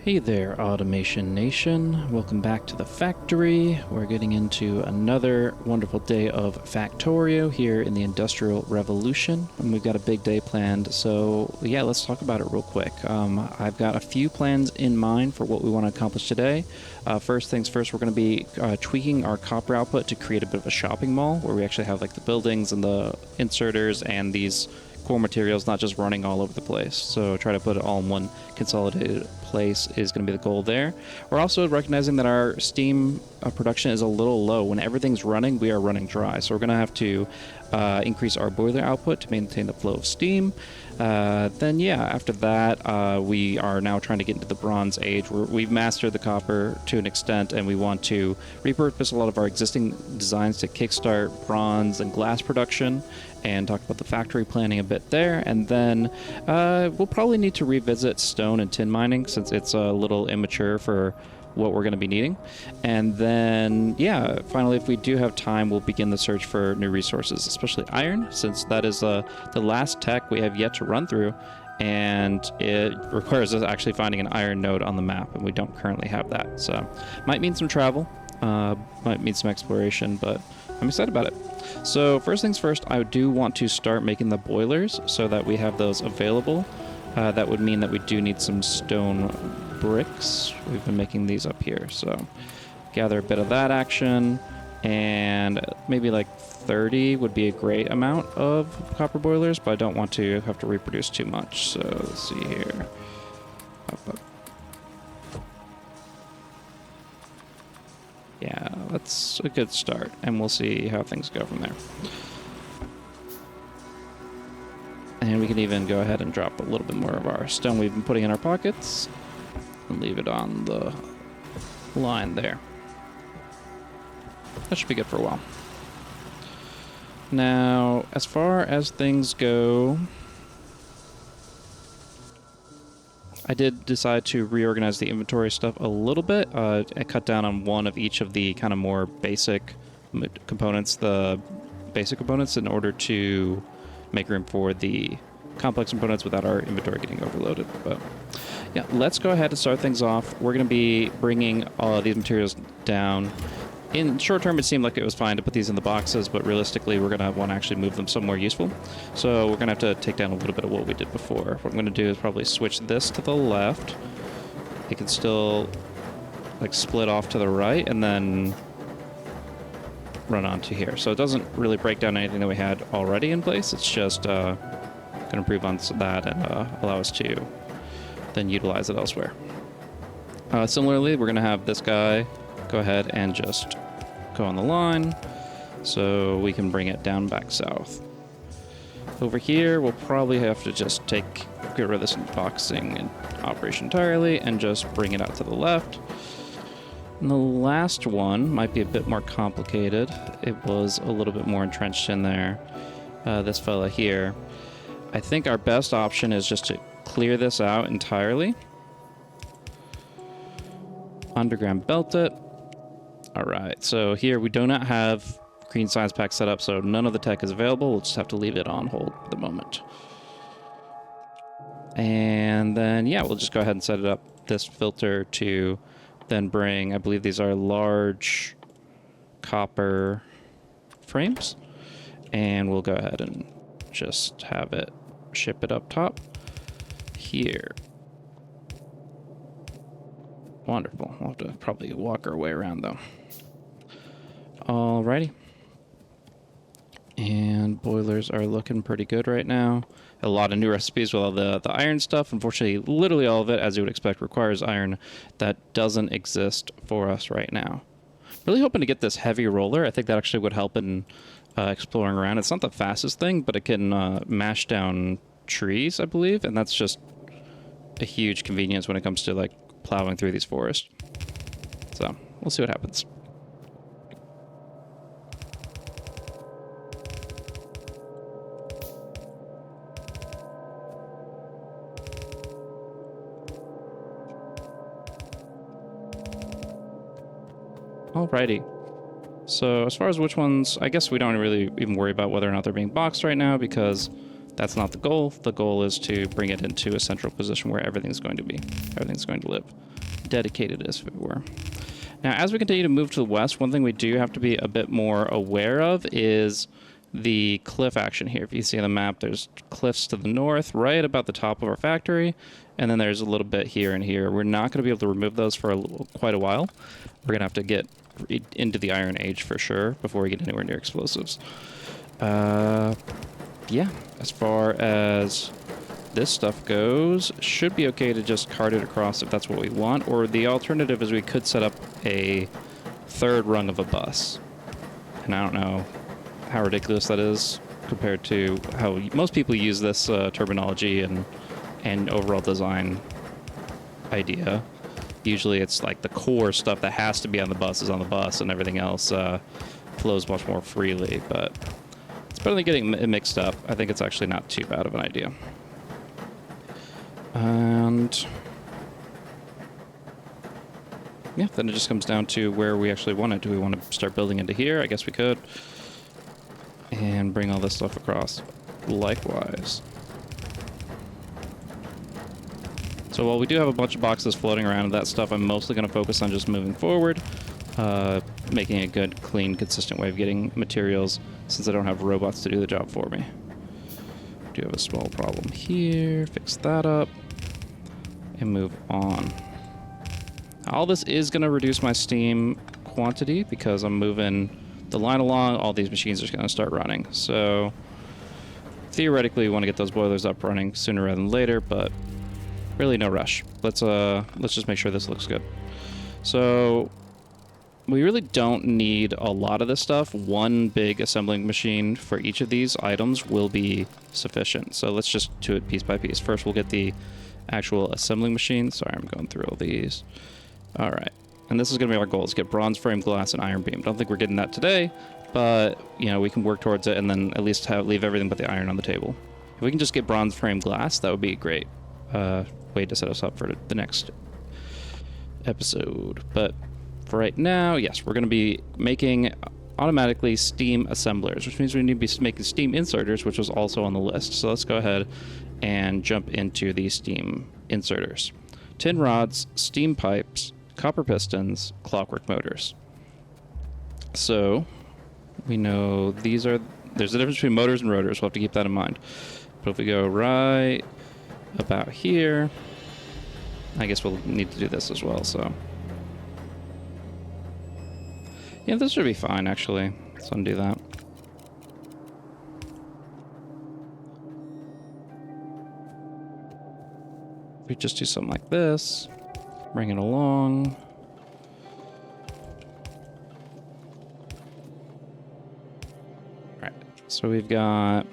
Hey there, Automation Nation. Welcome back to the factory. We're getting into another wonderful day of Factorio here in the Industrial Revolution. And we've got a big day planned, so yeah, let's talk about it real quick. I've got a few plans in mind for what we want to accomplish today. First things first, we're going to be tweaking our copper output to create a bit of a shopping mall where we actually have like the buildings and the inserters and these core materials not just running all over the place. So try to put it all in one consolidated place is going to be the goal there. We're also recognizing that our steam production is a little low. When everything's running, we are running dry. So we're going to have to increase our boiler output to maintain the flow of steam. Then yeah, after that, we are now trying to get into the Bronze Age. We've mastered the copper to an extent, and we want to repurpose a lot of our existing designs to kickstart bronze and glass production, and talk about the factory planning a bit there. And then we'll probably need to revisit stone and tin mining since it's a little immature for what we're going to be needing. And then, yeah, finally, if we do have time, we'll begin the search for new resources, especially iron, since that is the last tech we have yet to run through, and it requires us actually finding an iron node on the map, and we don't currently have that. So might mean some travel, might mean some exploration, but I'm excited about it. So first things first, I do want to start making the boilers so that we have those available. That would mean that we do need some stone bricks. We've been making these up here, so gather a bit of that action, and maybe like 30 would be a great amount of copper boilers, but I don't want to have to reproduce too much. So let's see here. Up. Yeah, that's a good start, and we'll see how things go from there. And we can even go ahead and drop a little bit more of our stone we've been putting in our pockets and leave it on the line there. That should be good for a while. Now, as far as things go, I did decide to reorganize the inventory stuff a little bit. I cut down on one of each of the kind of more basic components, in order to make room for the complex components without our inventory getting overloaded. But yeah, let's go ahead and start things off. We're going to be bringing all of these materials down. In short term, it seemed like it was fine to put these in the boxes, but realistically, we're going to want to actually move them somewhere useful. So we're going to have to take down a little bit of what we did before. What I'm going to do is probably switch this to the left. It can still like split off to the right and then run onto here. So it doesn't really break down anything that we had already in place. It's just going to improve on that and allow us to then utilize it elsewhere. Similarly, we're going to have this guy go ahead and just go on the line so we can bring it down back south. Over here, we'll probably have to just get rid of this boxing operation entirely and just bring it out to the left. And the last one might be a bit more complicated. It was a little bit more entrenched in there. This fella here. I think our best option is just to clear this out entirely. Underground belt it. Alright, so here we do not have green science pack set up, so none of the tech is available. We'll just have to leave it on hold for the moment. And then, yeah, we'll just go ahead and set it up, this filter, to then bring, I believe these are large copper frames. And we'll go ahead and just have it ship it up top here. Wonderful. We'll have to probably walk our way around, though. Alrighty. And boilers are looking pretty good right now. A lot of new recipes with all the iron stuff. Unfortunately, literally all of it, as you would expect, requires iron that doesn't exist for us right now. Really hoping to get this heavy roller. I think that actually would help in exploring around. It's not the fastest thing, but it can mash down trees, I believe, and that's just a huge convenience when it comes to like plowing through these forests. So we'll see what happens. Alrighty. So as far as which ones, I guess we don't really even worry about whether or not they're being boxed right now because That's not the goal. The goal is to bring it into a central position where everything's going to be. Everything's going to live. Dedicated, as it were. Now, as we continue to move to the west, one thing we do have to be a bit more aware of is the cliff action here. If you see on the map, there's cliffs to the north, right about the top of our factory, and then there's a little bit here and here. We're not going to be able to remove those for quite a while. We're going to have to get into the Iron Age for sure before we get anywhere near explosives. Yeah, as far as this stuff goes, should be okay to just cart it across if that's what we want, or the alternative is we could set up a third rung of a bus. And I don't know how ridiculous that is compared to how most people use this terminology and overall design idea. Usually it's like the core stuff that has to be on the bus is on the bus, and everything else flows much more freely, but it's better than getting it mixed up. I think it's actually not too bad of an idea. And yeah, then it just comes down to where we actually want it. Do we want to start building into here? I guess we could. And bring all this stuff across likewise. So while we do have a bunch of boxes floating around, that stuff I'm mostly going to focus on just moving forward, making a good, clean, consistent way of getting materials, since I don't have robots to do the job for me. Do have a small problem here. Fix that up and move on. All this is going to reduce my steam quantity because I'm moving the line along. All these machines are going to start running. So theoretically, we want to get those boilers up running sooner rather than later, but really no rush. Let's just make sure this looks good. So we really don't need a lot of this stuff. One big assembling machine for each of these items will be sufficient. So let's just do it piece by piece. First, we'll get the actual assembling machine. Sorry, I'm going through all these. All right. And this is going to be our goal, is get bronze frame, glass, and iron beam. Don't think we're getting that today, but, you know, we can work towards it and then at least leave everything but the iron on the table. If we can just get bronze frame glass, that would be a great way to set us up for the next episode. But for right now, yes, we're going to be making automatically steam assemblers, which means we need to be making steam inserters, which was also on the list. So let's go ahead and jump into these steam inserters. Tin rods, steam pipes, copper pistons, clockwork motors. So we know there's a difference between motors and rotors. We'll have to keep that in mind. But if we go right about here, I guess we'll need to do this as well, so. Yeah, this should be fine, actually. Let's undo that. We just do something like this. Bring it along. Alright, so we've got...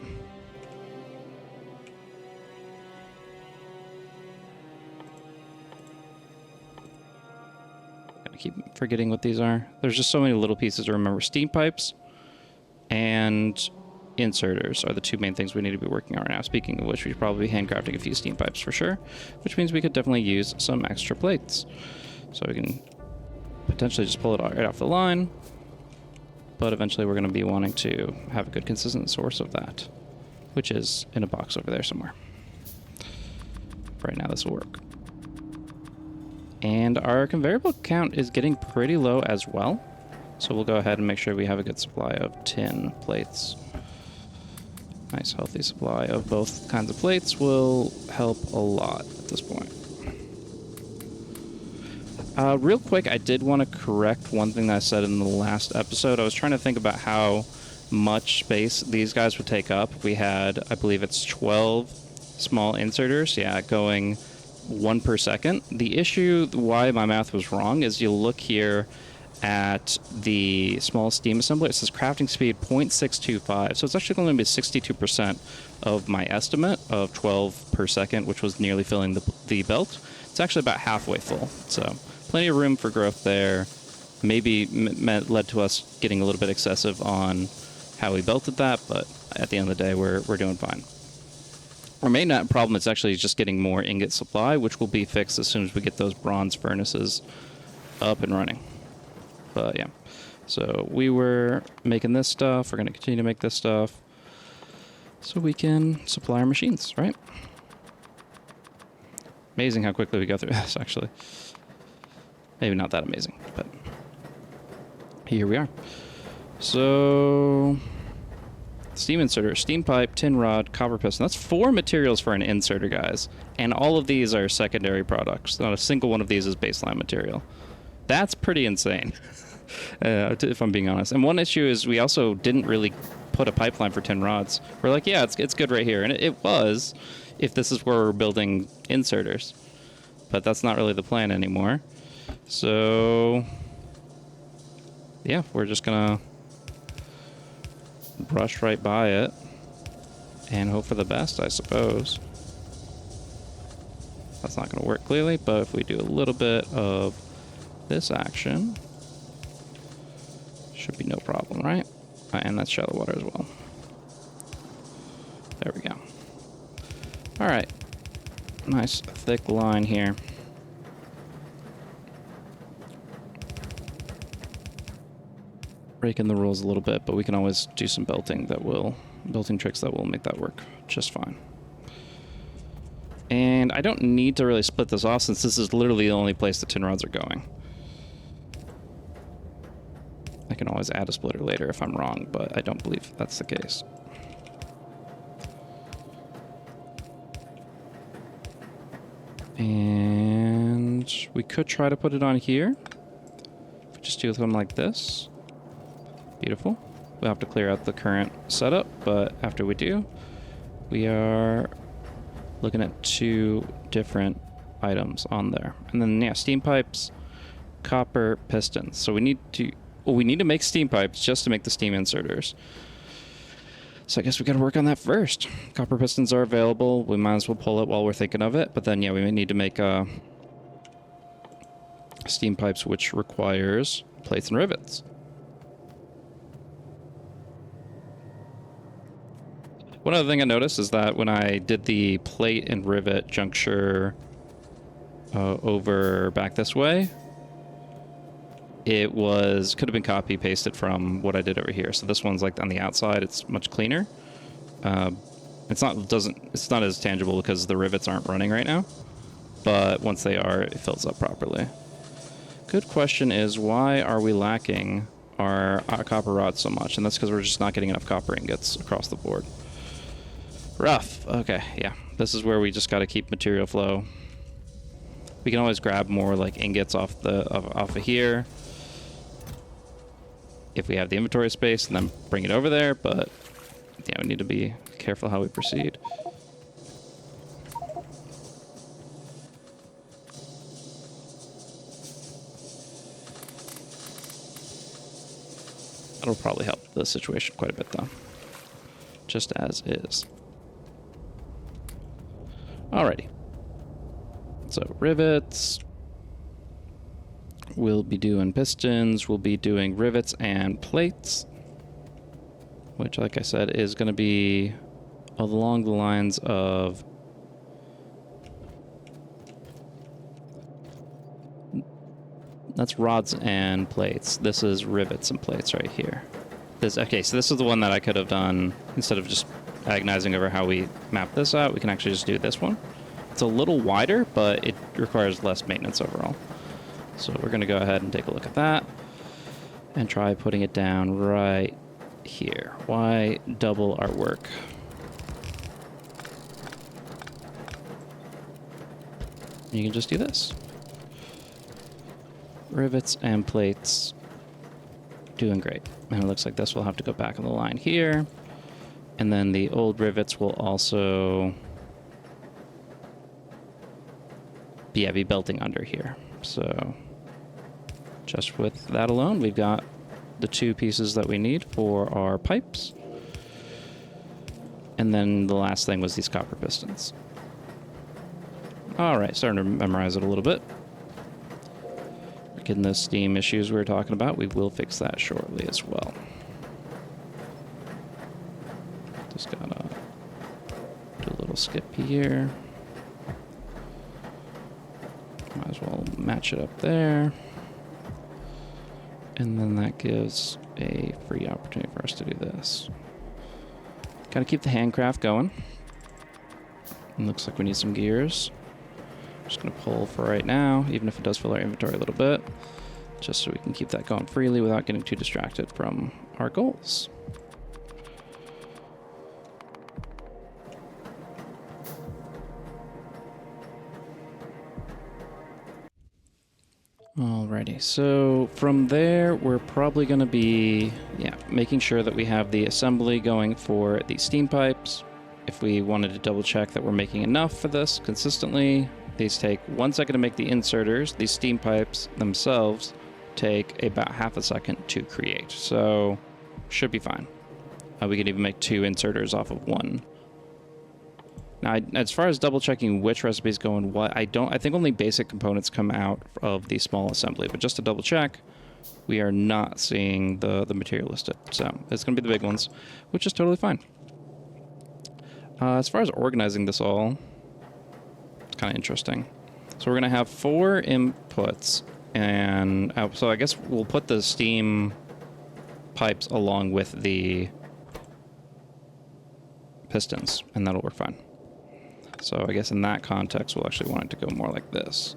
keep forgetting what these are. There's just so many little pieces to remember. Steam pipes and inserters are the two main things we need to be working on right now. Speaking of which, we should probably be handcrafting a few steam pipes for sure, which means we could definitely use some extra plates. So we can potentially just pull it right off the line, but eventually we're going to be wanting to have a good consistent source of that, which is in a box over there somewhere. Right now this will work. And our conveyor belt count is getting pretty low as well. So we'll go ahead and make sure we have a good supply of tin plates. Nice healthy supply of both kinds of plates will help a lot at this point. Real quick, I did want to correct one thing that I said in the last episode. I was trying to think about how much space these guys would take up. We had, I believe it's 12 small inserters, yeah, going 1 per second. The issue why my math was wrong is you look here at the small steam assembler. It says crafting speed 0.625, so it's actually going to be 62% of my estimate of 12 per second, which was nearly filling the belt. It's actually about halfway full, so plenty of room for growth there. Maybe led to us getting a little bit excessive on how we belted that, but at the end of the day, we're doing fine. Our main problem is actually just getting more ingot supply, which will be fixed as soon as we get those bronze furnaces up and running. But yeah, so we were making this stuff. We're going to continue to make this stuff. so we can supply our machines, right? Amazing how quickly we go through this, actually. Maybe not that amazing, but here we are. So, steam inserter, steam pipe, tin rod, copper piston. That's 4 materials for an inserter, guys. And all of these are secondary products. Not a single one of these is baseline material. That's pretty insane, if I'm being honest. And one issue is we also didn't really put a pipeline for tin rods. We're like, yeah, it's good right here. And it was, if this is where we're building inserters. But that's not really the plan anymore. So, yeah, we're just gonna brush right by it and hope for the best, I suppose. That's not gonna work clearly, but if we do a little bit of this action, should be no problem, right? And that's shallow water as well. There we go. All right, nice thick line here. Breaking the rules a little bit, but we can always do some belting tricks that will make that work just fine. And I don't need to really split this off since this is literally the only place the tin rods are going. I can always add a splitter later if I'm wrong, but I don't believe that's the case. And we could try to put it on here. If we just do something like this. Beautiful. We'll have to clear out the current setup, but after we do, we are looking at 2 different items on there. And then, yeah, steam pipes, copper pistons. So we need to make steam pipes just to make the steam inserters. So I guess we got to work on that first. Copper pistons are available. We might as well pull it while we're thinking of it. But then, yeah, we may need to make steam pipes, which requires plates and rivets. One other thing I noticed is that when I did the plate and rivet juncture over back this way, it could have been copy pasted from what I did over here. So this one's like on the outside, it's much cleaner. It's not as tangible because the rivets aren't running right now, but once they are, it fills up properly. Good question is, why are we lacking our copper rods so much? And that's because we're just not getting enough copper ingots across the board. Rough. Okay, yeah. This is where we just got to keep material flow. We can always grab more like ingots off of here if we have the inventory space, and then bring it over there. But yeah, we need to be careful how we proceed. That'll probably help the situation quite a bit, though. Just as is. Alrighty. So rivets. We'll be doing pistons. We'll be doing rivets and plates, which, like I said, is going to be along the lines of that's rods and plates. This is rivets and plates right here. Okay, so this is the one that I could have done instead of just agonizing over how we map this out. We can actually just do this one. It's a little wider, but it requires less maintenance overall. So we're going to go ahead and take a look at that and try putting it down right here. Why double our work? You can just do this. Rivets and plates. Doing great. And it looks like this will have to go back on the line here. And then the old rivets will also be belting under here. So just with that alone, we've got the 2 pieces that we need for our pipes. And then the last thing was these copper pistons. All right, starting to memorize it a little bit. Getting those steam issues we were talking about, we will fix that shortly as well. Just gotta do a little skip here. Might as well match it up there. And then that gives a free opportunity for us to do this. Gotta keep the handcraft going. It looks like we need some gears. Just gonna pull for right now, even if it does fill our inventory a little bit, just so we can keep that going freely without getting too distracted from our goals. Alrighty, so from there, we're probably going to be, making sure that we have the assembly going for the steam pipes. If we wanted to double check that we're making enough for this consistently, these take 1 second to make the inserters. These steam pipes themselves take about half a second to create, so should be fine. We could even make 2 inserters off of 1. Now, as far as double checking which recipes go in what, I think only basic components come out of the small assembly, but just to double check, we are not seeing the material listed. So it's going to be the big ones, which is totally fine. As far as organizing this all, it's kind of interesting. So we're going to have 4 inputs, and so I guess we'll put the steam pipes along with the pistons, and that'll work fine. So I guess in that context, we'll actually want it to go more like this.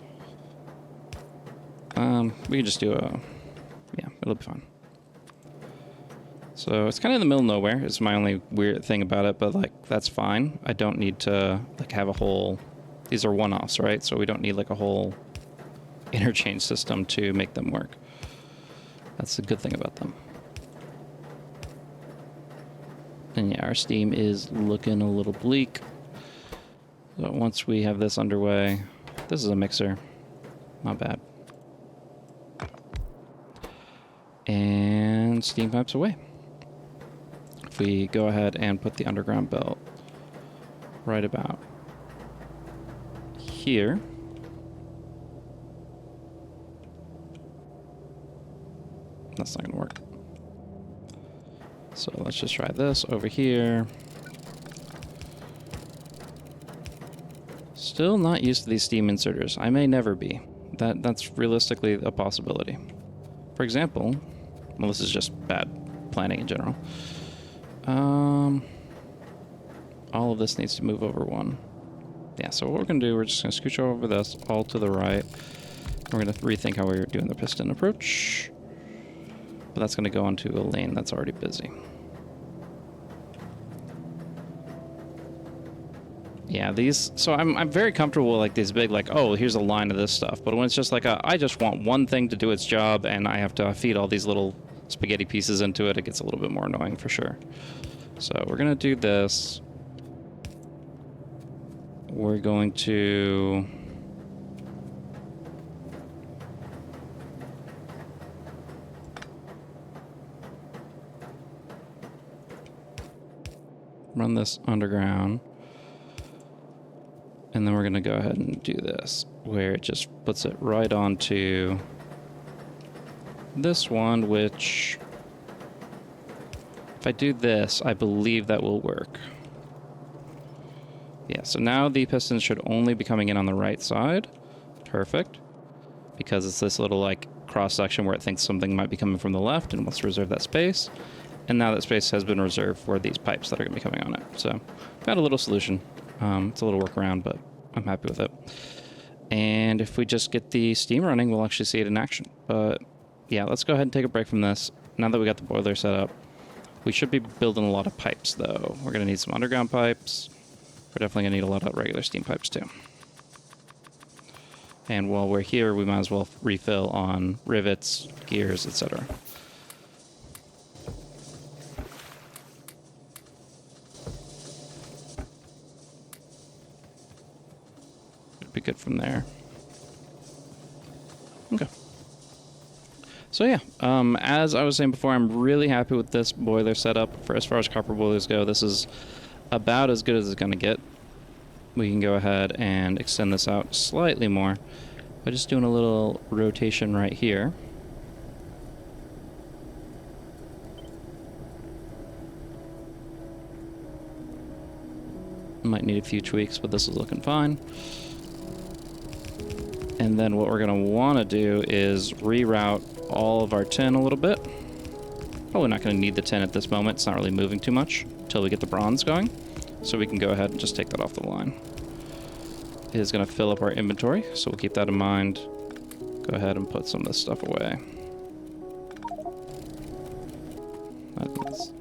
We can just do it'll be fine. So it's kind of in the middle of nowhere is my only weird thing about it, but like, that's fine. I don't need to like have a whole, these are one-offs, right? So we don't need like a whole interchange system to make them work. That's the good thing about them. And yeah, our steam is looking a little bleak. So once we have this underway, this is a mixer, not bad. And steam pipes away. If we go ahead and put the underground belt right about here. That's not gonna work. So let's just try this over here. Still not used to these steam inserters. I may never be. That's realistically a possibility. For example, well, this is just bad planning in general. All of this needs to move over 1. Yeah, so what we're going to do, we're just going to scooch over this all to the right. We're going to rethink how we're doing the piston approach. But that's going to go onto a lane that's already busy. Yeah, these, so I'm very comfortable with like these big, like, oh, here's a line of this stuff. But when it's just like, I just want one thing to do its job and I have to feed all these little spaghetti pieces into it, it gets a little bit more annoying for sure. So we're going to do this. We're going to run this underground. And then we're going to go ahead and do this, where it just puts it right onto this one, which, if I do this, I believe that will work. Yeah, so now the pistons should only be coming in on the right side. Perfect. Because it's this little, like, cross-section where it thinks something might be coming from the left and wants to reserve that space. And now that space has been reserved for these pipes that are going to be coming on it. So, got a little solution. It's a little workaround, but I'm happy with it. And if we just get the steam running, we'll actually see it in action. But yeah, let's go ahead and take a break from this. Now that we got the boiler set up, we should be building a lot of pipes, though. We're going to need some underground pipes. We're definitely going to need a lot of regular steam pipes, too. And while we're here, we might as well refill on rivets, gears, etc. Be good from there. Okay. So yeah, as I was saying before, I'm really happy with this boiler setup. For as far as copper boilers go, this is about as good as it's going to get. We can go ahead and extend this out slightly more by just doing a little rotation right here. Might need a few tweaks, but this is looking fine. And then what we're going to want to do is reroute all of our tin a little bit. Probably not going to need the tin at this moment. It's not really moving too much. till we get the bronze going. So we can go ahead and just take that off the line. It is going to fill up our inventory, so we'll keep that in mind. Go ahead and put some of this stuff away. That's...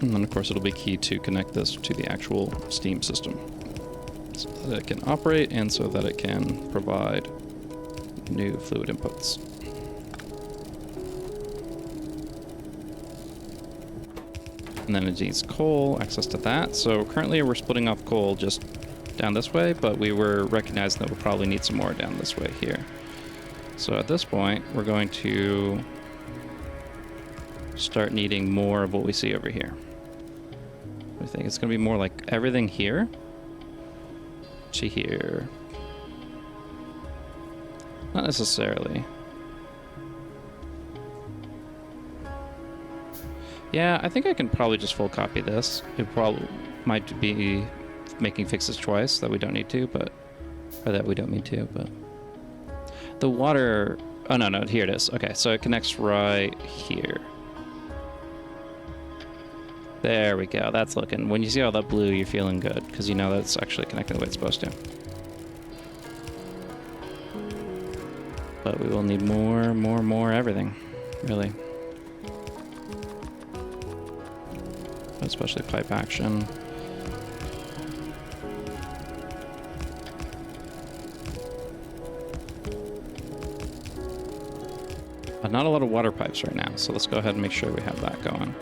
And then, of course, it'll be key to connect this to the actual Steam system so that it can operate and so that it can provide new fluid inputs. And then it needs coal, access to that. So currently we're splitting off coal just down this way, but we were recognizing that we'll probably need some more down this way here. So at this point, we're going to start needing more of what we see over here. I think it's going to be more like everything here to here. Not necessarily. Yeah, I think I can probably just full copy this. It probably might be making fixes twice that we don't need to, but... Or that we don't need to, but... The water... Oh, no, here it is. Okay, so it connects right here. There we go. That's looking... When you see all that blue, you're feeling good, because you know that's actually connecting the way it's supposed to. But we will need more everything, really. Especially pipe action. But not a lot of water pipes right now, so let's go ahead and make sure we have that going.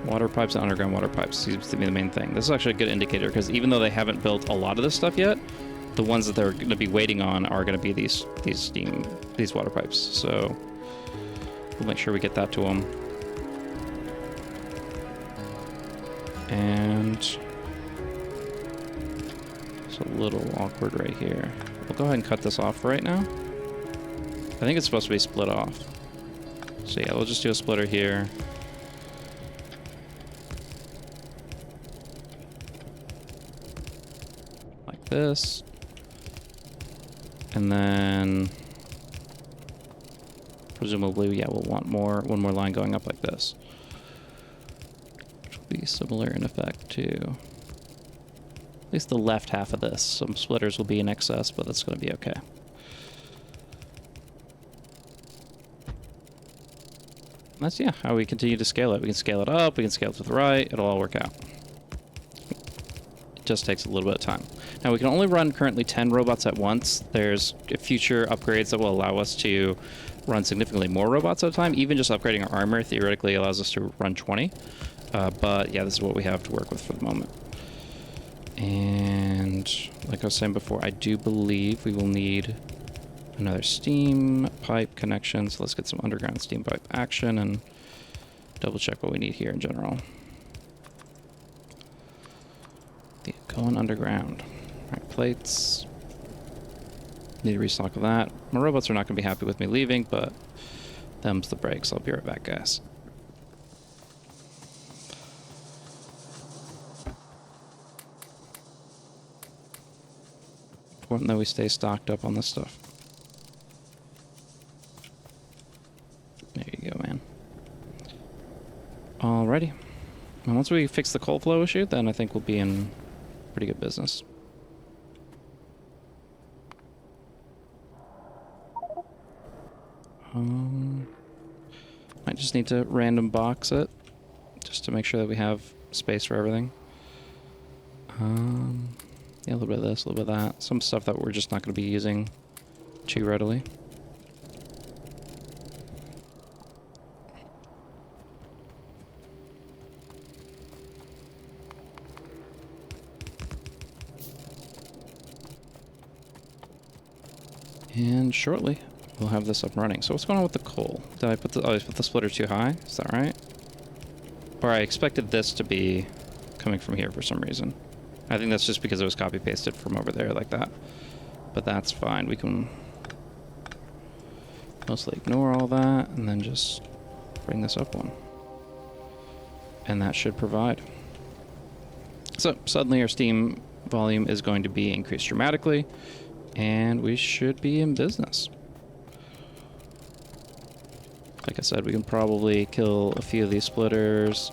Water pipes and underground water pipes seems to be the main thing. This is actually a good indicator, because even though they haven't built a lot of this stuff yet, the ones that they're going to be waiting on are going to be these water pipes. So we'll make sure we get that to them. And it's a little awkward right here. We'll go ahead and cut this off right now. I think it's supposed to be split off. So yeah, we'll just do a splitter here. Like this. And then presumably, yeah, we'll want one more line going up like this. Be similar in effect to at least the left half of this. Some splitters will be in excess, but that's going to be okay. That's, yeah, how we continue to scale it. We can scale it up, we can scale it to the right, it'll all work out. It just takes a little bit of time. Now, we can only run currently 10 robots at once. There's future upgrades that will allow us to run significantly more robots at a time. Even just upgrading our armor theoretically allows us to run 20. But yeah, this is what we have to work with for the moment. And like I was saying before, I do believe we will need another steam pipe connection. So let's get some underground steam pipe action and double check what we need here in general. Yeah, going underground. All right, plates. Need to restock of that. My robots are not going to be happy with me leaving, but them's the breaks. I'll be right back, guys. Important that we stay stocked up on this stuff. There you go, man. Alrighty. And once we fix the coal flow issue, then I think we'll be in pretty good business. Might just need to random box it, just to make sure that we have space for everything. Yeah, a little bit of this, a little bit of that. Some stuff that we're just not going to be using too readily. And shortly, we'll have this up and running. So what's going on with the coal? Did I put the, I put the splitter too high? Is that right? Or I expected this to be coming from here for some reason. I think that's just because it was copy-pasted from over there like that. But that's fine. We can mostly ignore all that and then just bring this up one. And that should provide. So suddenly our steam volume is going to be increased dramatically, and we should be in business. Like I said, we can probably kill a few of these splitters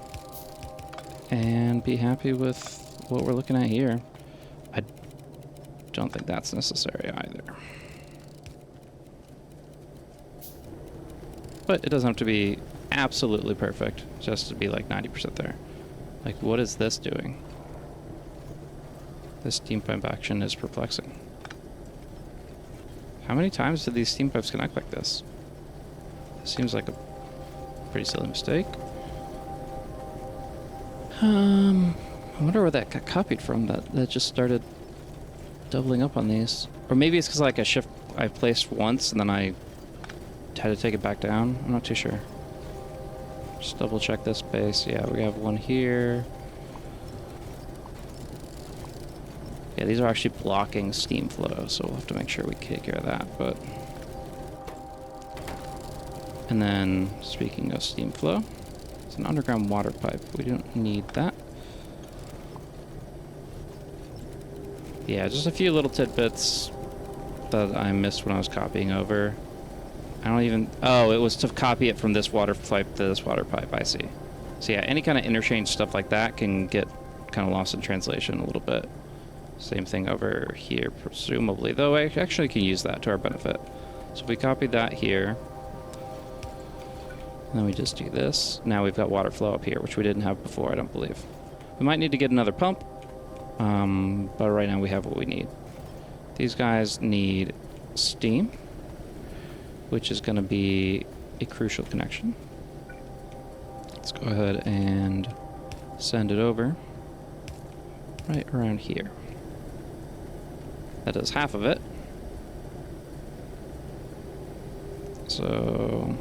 and be happy with what we're looking at here. I don't think that's necessary either. But it doesn't have to be absolutely perfect, just to be like 90% there. Like, what is this doing? This steam pipe action is perplexing. How many times did these steam pipes connect like this? This seems like a pretty silly mistake. I wonder where that got copied from, that just started doubling up on these. Or maybe it's because like a shift I placed once and then I had to take it back down. I'm not too sure. Just double check this base. Yeah, we have one here. Yeah, these are actually blocking steam flow, so we'll have to make sure we take care of that. But and then, speaking of steam flow, it's an underground water pipe. We don't need that. Yeah, just a few little tidbits that I missed when I was copying over. I don't even... Oh, it was to copy it from this water pipe to this water pipe. I see. So yeah, any kind of interchange stuff like that can get kind of lost in translation a little bit. Same thing over here, presumably. Though I actually can use that to our benefit. So if we copied that here, and then we just do this. Now we've got water flow up here, which we didn't have before, I don't believe. We might need to get another pump, but right now we have what we need. These guys need steam, which is going to be a crucial connection. Let's go ahead and send it over right around here. That does half of it. So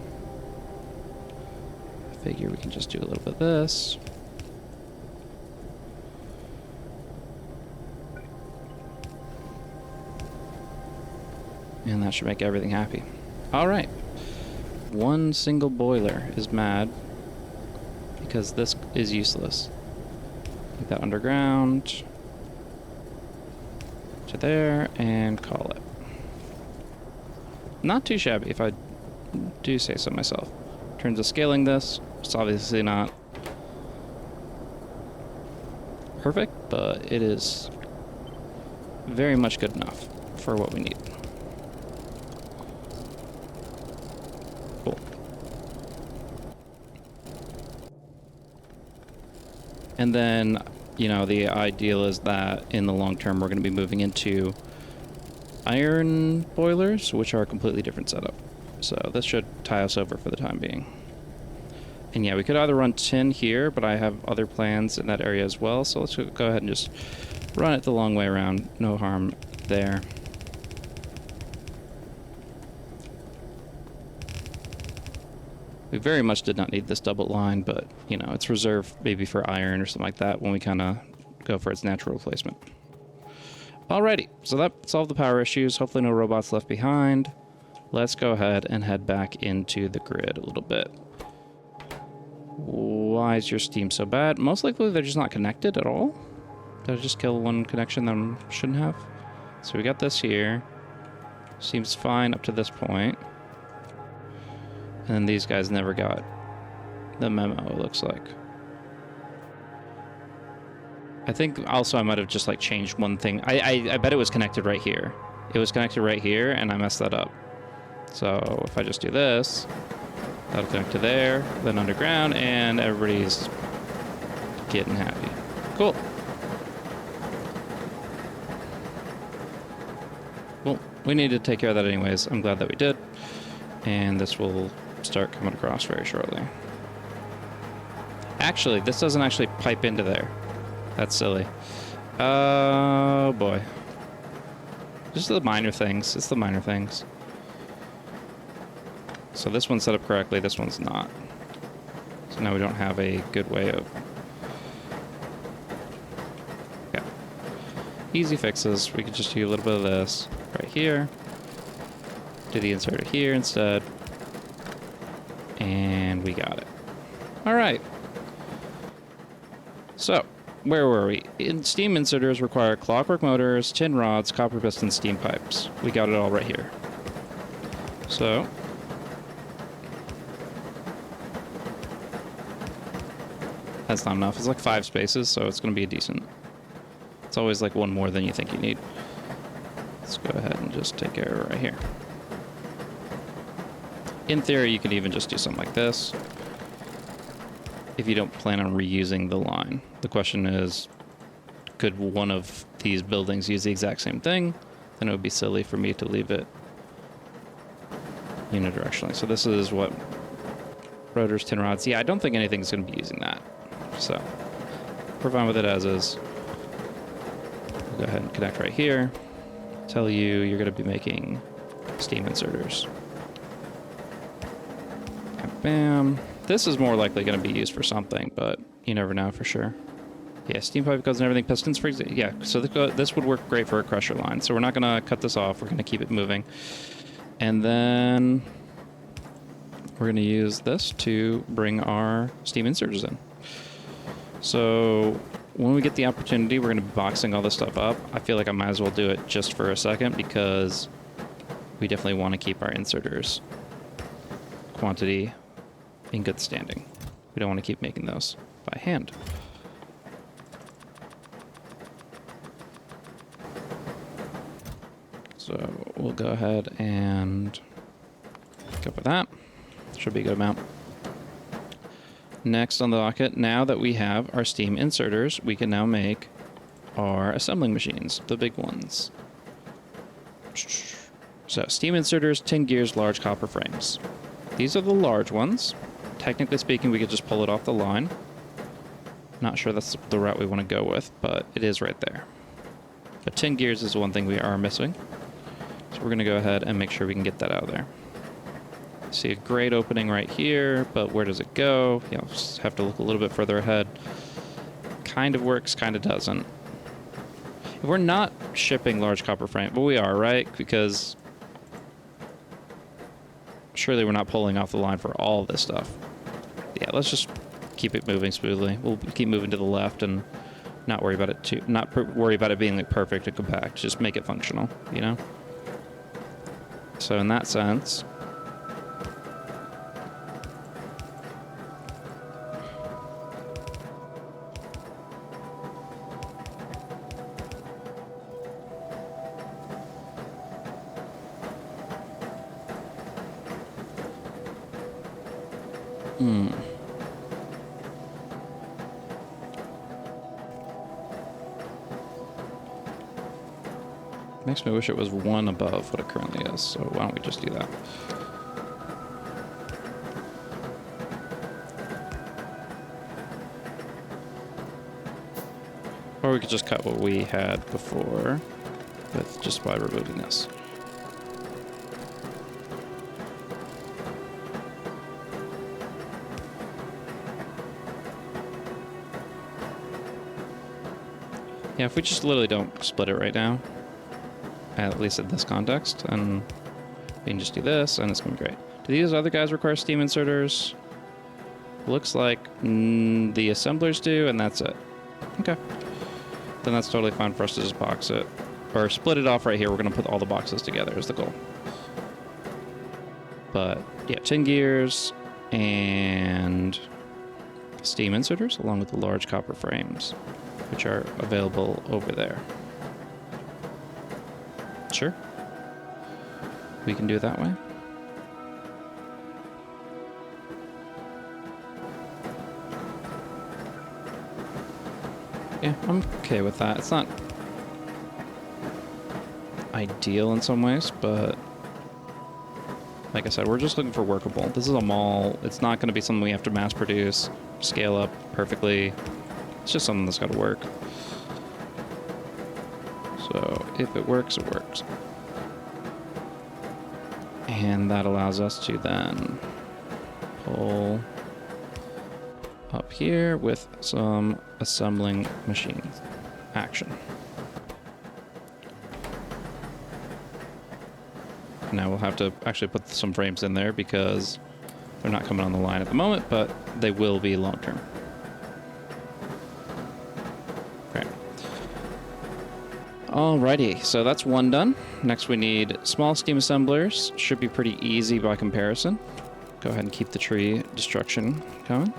I figure we can just do a little bit of this. And that should make everything happy. All right. One single boiler is mad because this is useless. Get that underground to there and call it. Not too shabby if I do say so myself. In terms of scaling this, it's obviously not perfect, but it is very much good enough for what we need. Cool. And then, you know, the ideal is that in the long term we're going to be moving into iron boilers, which are a completely different setup. So this should tie us over for the time being. And yeah, we could either run tin here, but I have other plans in that area as well. So let's go ahead and just run it the long way around. No harm there. We very much did not need this double line, but, you know, it's reserved maybe for iron or something like that when we kind of go for its natural replacement. Alrighty, so that solved the power issues. Hopefully no robots left behind. Let's go ahead and head back into the grid a little bit. Why is your steam so bad? Most likely they're just not connected at all. Did I just kill one connection that I shouldn't have? So we got this here. Seems fine up to this point. And then these guys never got the memo, it looks like. I think also I might have just like changed one thing. I bet it was connected right here. It was connected right here and I messed that up. So if I just do this, that'll connect to there, then underground, and everybody's getting happy. Cool. Well, we need to take care of that anyways. I'm glad that we did. And this will start coming across very shortly. Actually, this doesn't actually pipe into there. That's silly. Oh boy. Just the minor things. It's the minor things. So this one's set up correctly, this one's not. So now we don't have a good way of... Yeah. Easy fixes. We could just do a little bit of this right here. Do the inserter here instead. And we got it. Alright. So, where were we? Steam inserters require clockwork motors, tin rods, copper pistons, steam pipes. We got it all right here. So, that's not enough. It's like 5 spaces, so it's going to be a decent. It's always like one more than you think you need. Let's go ahead and just take care of it right here. In theory, you could even just do something like this if you don't plan on reusing the line. The question is, could one of these buildings use the exact same thing? Then it would be silly for me to leave it unidirectionally. So this is what rotors, tin rods. Yeah, I don't think anything's going to be using that. So we're fine with it as is. We'll go ahead and connect right here. Tell you you're going to be making steam inserters. Bam. This is more likely going to be used for something, but you never know for sure. Yeah, steam pipe goes and everything. Pistons for yeah. So this would work great for a crusher line. So we're not going to cut this off. We're going to keep it moving, and then we're going to use this to bring our steam inserters in. So when we get the opportunity, we're going to be boxing all this stuff up. I feel like I might as well do it just for a second because we definitely want to keep our inserters quantity in good standing. We don't want to keep making those by hand. So we'll go ahead and go for that. Should be a good amount. Next on the docket, now that we have our steam inserters, we can now make our assembling machines, the big ones. So steam inserters, tin gears, large copper frames. These are the large ones. Technically speaking, we could just pull it off the line. Not sure that's the route we want to go with, but it is right there. But tin gears is one thing we are missing. So we're going to go ahead and make sure we can get that out of there. See a great opening right here, but where does it go? You know, just have to look a little bit further ahead. Kind of works, kind of doesn't. If we're not shipping large copper frame, but we are, right? Because surely we're not pulling off the line for all of this stuff. Yeah, let's just keep it moving smoothly. We'll keep moving to the left and not worry about it worry about it being like perfect and compact. Just make it functional, you know? So in that sense, makes me wish it was one above what it currently is, so why don't we just do that? Or we could just cut what we had before with just by removing this. Yeah, if we just literally don't split it right now, at least in this context, and we can just do this, and it's going to be great. Do these other guys require steam inserters? Looks like the assemblers do, and that's it. Okay. Then that's totally fine for us to just box it. Or split it off right here. We're going to put all the boxes together is the goal. But, yeah, tin gears and steam inserters, along with the large copper frames, which are available over there. Sure. We can do it that way. Yeah, I'm okay with that. It's not ideal in some ways, but like I said, we're just looking for workable. This is a mall. It's not going to be something we have to mass produce, scale up perfectly. It's just something that's got to work. So if it works, it works. And that allows us to then pull up here with some assembling machine action. Now we'll have to actually put some frames in there because they're not coming on the line at the moment, but they will be long term. Alrighty, so that's one done. Next we need small steam assemblers. Should be pretty easy by comparison. Go ahead and keep the tree destruction going.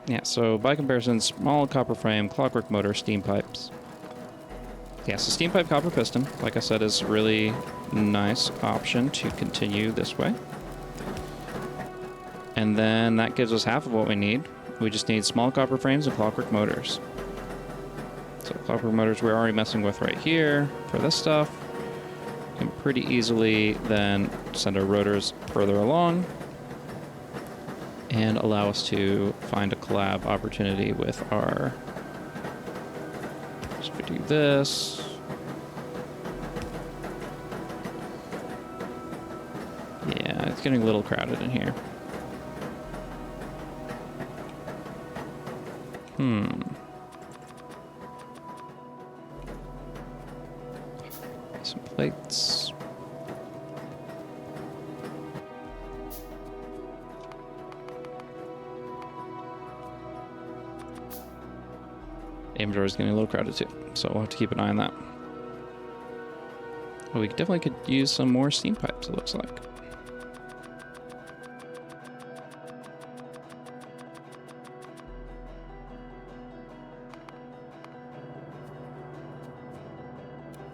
Yeah, so by comparison, small copper frame, clockwork motor, steam pipes. Yeah, so steam pipe copper piston, like I said, is a really nice option to continue this way. And then that gives us half of what we need. We just need small copper frames and clockwork motors. So clockwork motors we're already messing with right here for this stuff. We can pretty easily then send our rotors further along and allow us to find a collab opportunity with our... So we do this. Yeah, it's getting a little crowded in here. Some plates. Inventory is getting a little crowded too, so we'll have to keep an eye on that. Well, we definitely could use some more steam pipes, it looks like.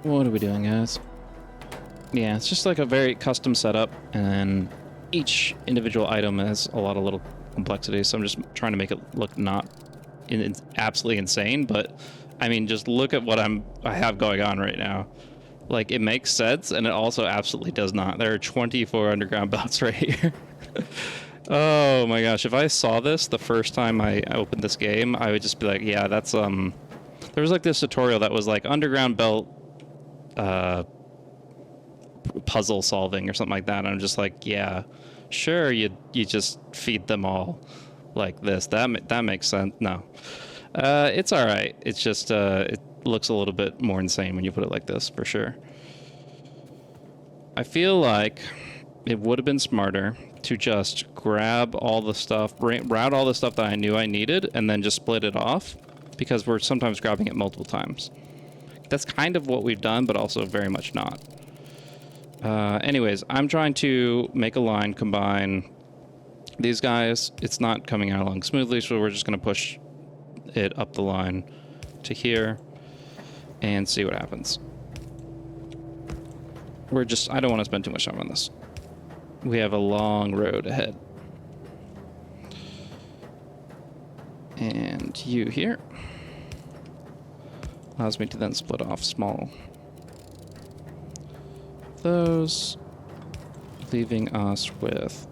What are we doing, guys? Yeah, it's just like a very custom setup, and each individual item has a lot of little complexity, so I'm just trying to make it look not absolutely insane, but I mean, just look at what I have going on right now. Like, it makes sense, and it also absolutely does not. There are 24 underground belts right here. Oh my gosh, if I saw this the first time I opened this game, I would just be like, yeah, that's, there was like this tutorial that was like underground belt puzzle solving or something like that, and I'm just like, yeah, sure, you just feed them all like this. That makes sense. No, it's all right. It's just it looks a little bit more insane when you put it like this, for sure. I feel like it would have been smarter to just grab all the stuff, route all the stuff that I knew I needed, and then just split it off, because we're sometimes grabbing it multiple times. That's kind of what we've done, but also very much not. Anyways, I'm trying to make a line combine these guys. It's not coming out along smoothly, so we're just going to push it up the line to here and see what happens. I don't want to spend too much time on this. We have a long road ahead. And you here allows me to then split off small those, leaving us with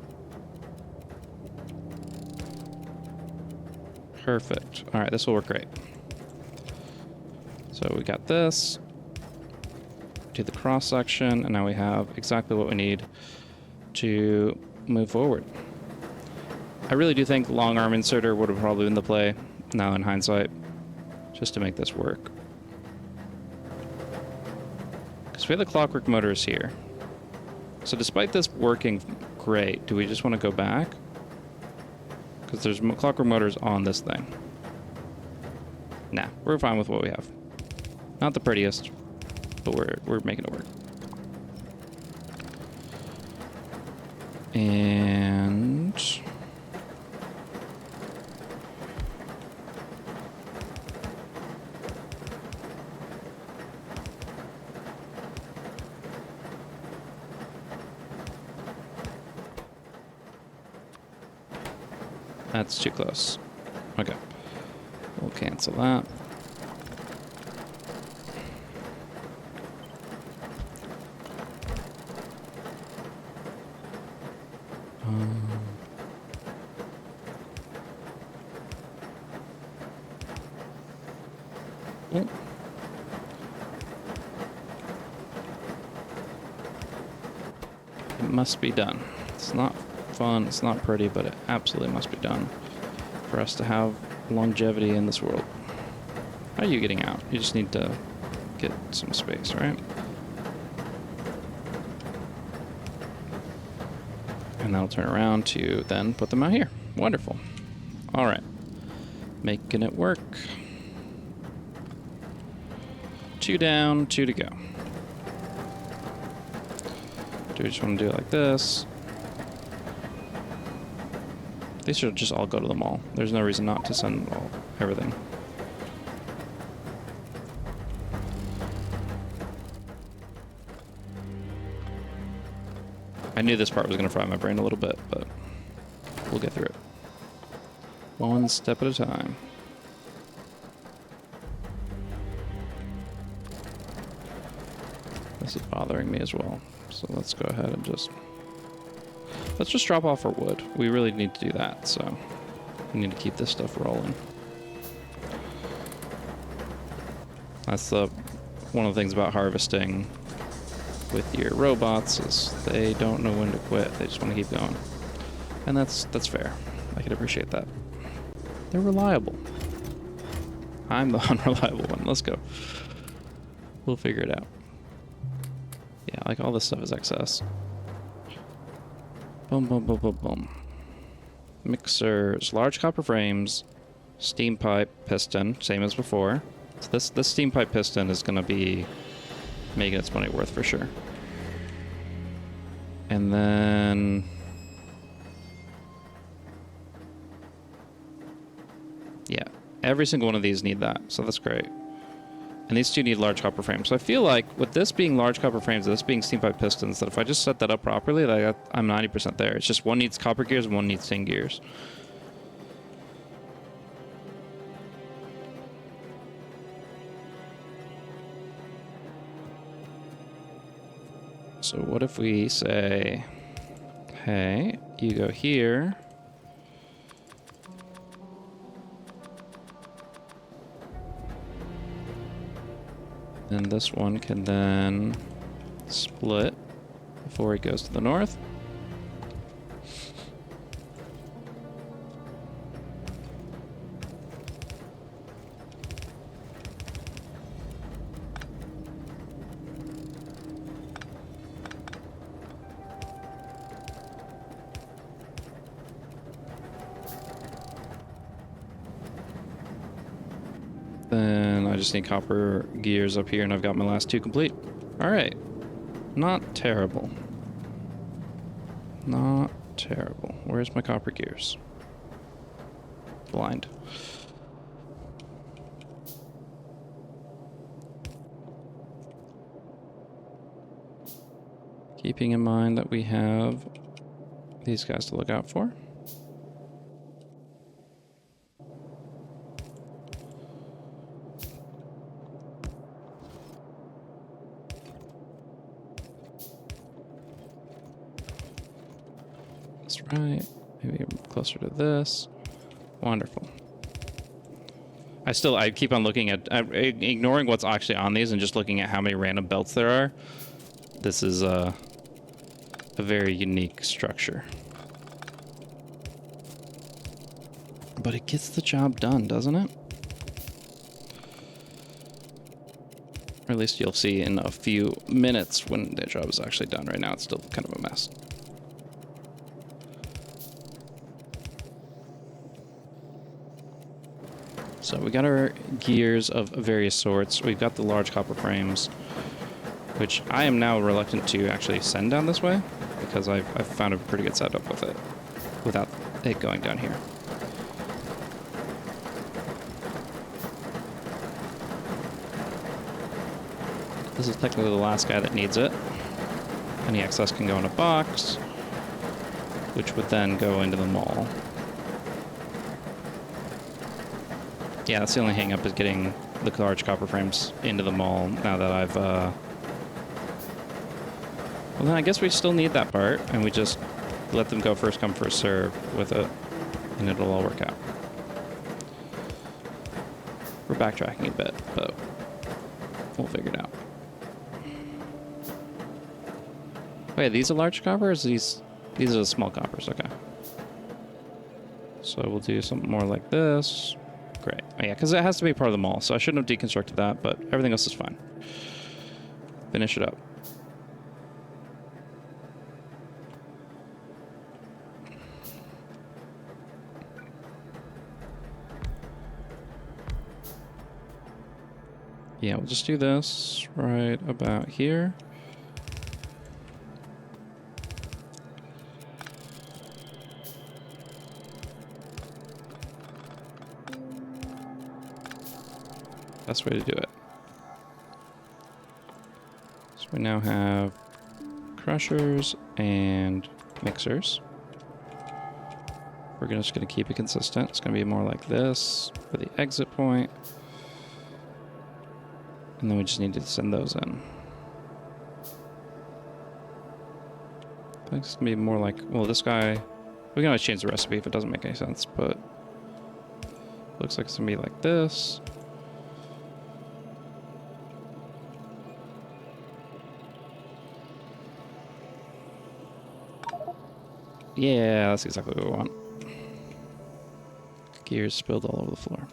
perfect. All right, this will work great. So we got this, do the cross section, and now we have exactly what we need to move forward. I really do think long arm inserter would have probably been the play now in hindsight, just to make this work. Because we have the clockwork motors here. So despite this working great, do we just want to go back? Because there's clockwork motors on this thing. Nah, we're fine with what we have. Not the prettiest, but we're making it work. And that's too close. Okay. We'll cancel that. Oh. It must be done. It's not fun, it's not pretty, but it absolutely must be done for us to have longevity in this world. How are you getting out? You just need to get some space, right? And that'll turn around to then put them out here. Wonderful. All right. Making it work. 2 down, 2 to go. Do we just want to do it like this? They should just all go to the mall. There's no reason not to send everything. I knew this part was going to fry my brain a little bit, but we'll get through it. One step at a time. This is bothering me as well. So let's go ahead and let's just drop off our wood. We really need to do that, so we need to keep this stuff rolling. That's one of the things about harvesting with your robots is they don't know when to quit. They just want to keep going. And that's fair. I can appreciate that. They're reliable. I'm the unreliable one. Let's go. We'll figure it out. Yeah, like all this stuff is excess. Boom, boom, boom, boom, boom. Mixers, large copper frames, steam pipe, piston, same as before. So this steam pipe piston is going to be making its money worth for sure. And then... yeah, every single one of these need that, so that's great. And these two need large copper frames. So I feel like with this being large copper frames, this being steam pipe pistons, that if I just set that up properly, like I'm 90% there. It's just one needs copper gears and one needs tin gears. So what if we say, hey, you go here. And this one can then split before it goes to the north. Then I just need copper gears up here, and I've got my last two complete. All right. Not terrible. Not terrible. Where's my copper gears? Blind. Keeping in mind that we have these guys to look out for. Right, maybe closer to this. Wonderful. I keep on looking at, ignoring what's actually on these and just looking at how many random belts there are. This is a very unique structure. But it gets the job done, doesn't it? Or at least you'll see in a few minutes when the job is actually done. Right now it's still kind of a mess. So we got our gears of various sorts. We've got the large copper frames, which I am now reluctant to actually send down this way because I've found a pretty good setup with it without it going down here. This is technically the last guy that needs it. Any excess can go in a box, which would then go into the mall. Yeah, that's the only hang up is getting the large copper frames into the mall now that I've, well then I guess we still need that part, and we just let them go first come, first serve with it, and it'll all work out. We're backtracking a bit, but we'll figure it out. Wait, these are large coppers? These are the small coppers, okay. So we'll do something more like this. Great. Oh, yeah, because it has to be part of the mall, so I shouldn't have deconstructed that, but everything else is fine. Finish it up. Yeah, we'll just do this right about here. Best way to do it. So we now have crushers and mixers. We're just going to keep it consistent. It's going to be more like this for the exit point. And then we just need to send those in. I think it's going to be more like, well, this guy, we can always change the recipe if it doesn't make any sense, but looks like it's going to be like this. Yeah, that's exactly what we want. Gears spilled all over the floor.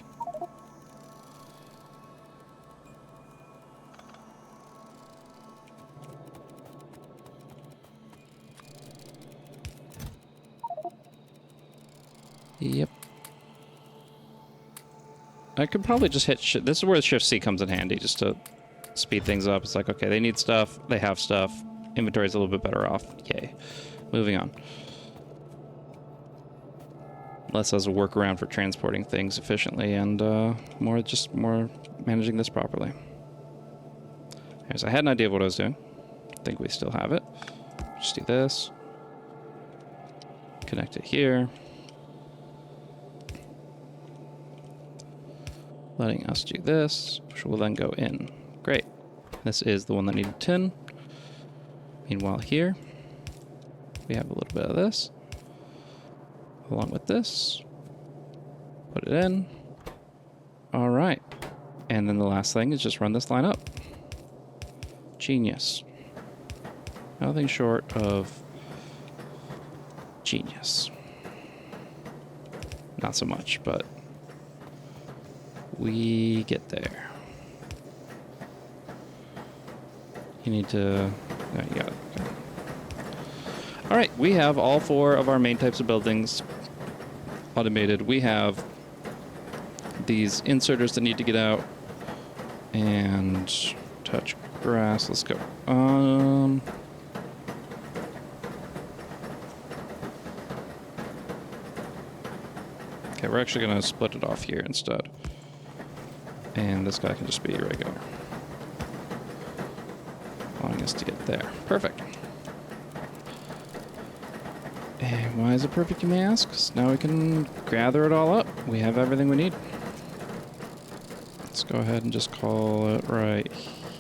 Yep. I could probably just hit shift. This is where the shift C comes in handy, just to speed things up. It's like, okay, they need stuff, they have stuff. Inventory's a little bit better off. Yay. Moving on. Less as a workaround for transporting things efficiently, and more managing this properly. Anyways, I had an idea of what I was doing. I think we still have it. Just do this. Connect it here. Letting us do this, which will then go in. Great. This is the one that needed tin. Meanwhile here, we have a little bit of this. Along with this. Put it in. All right. And then the last thing is just run this line up. Genius. Nothing short of genius. Not so much, but we get there. You need to... Oh, you got it. Okay. All right, we have all 4 of our main types of buildings automated. We have these inserters that need to get out and touch grass. Let's go. Okay, we're actually going to split it off here instead. And this guy can just be regular. Allowing us to get there. Perfect. And why is it perfect, you may ask? 'Cause now we can gather it all up. We have everything we need. Let's go ahead and just call it right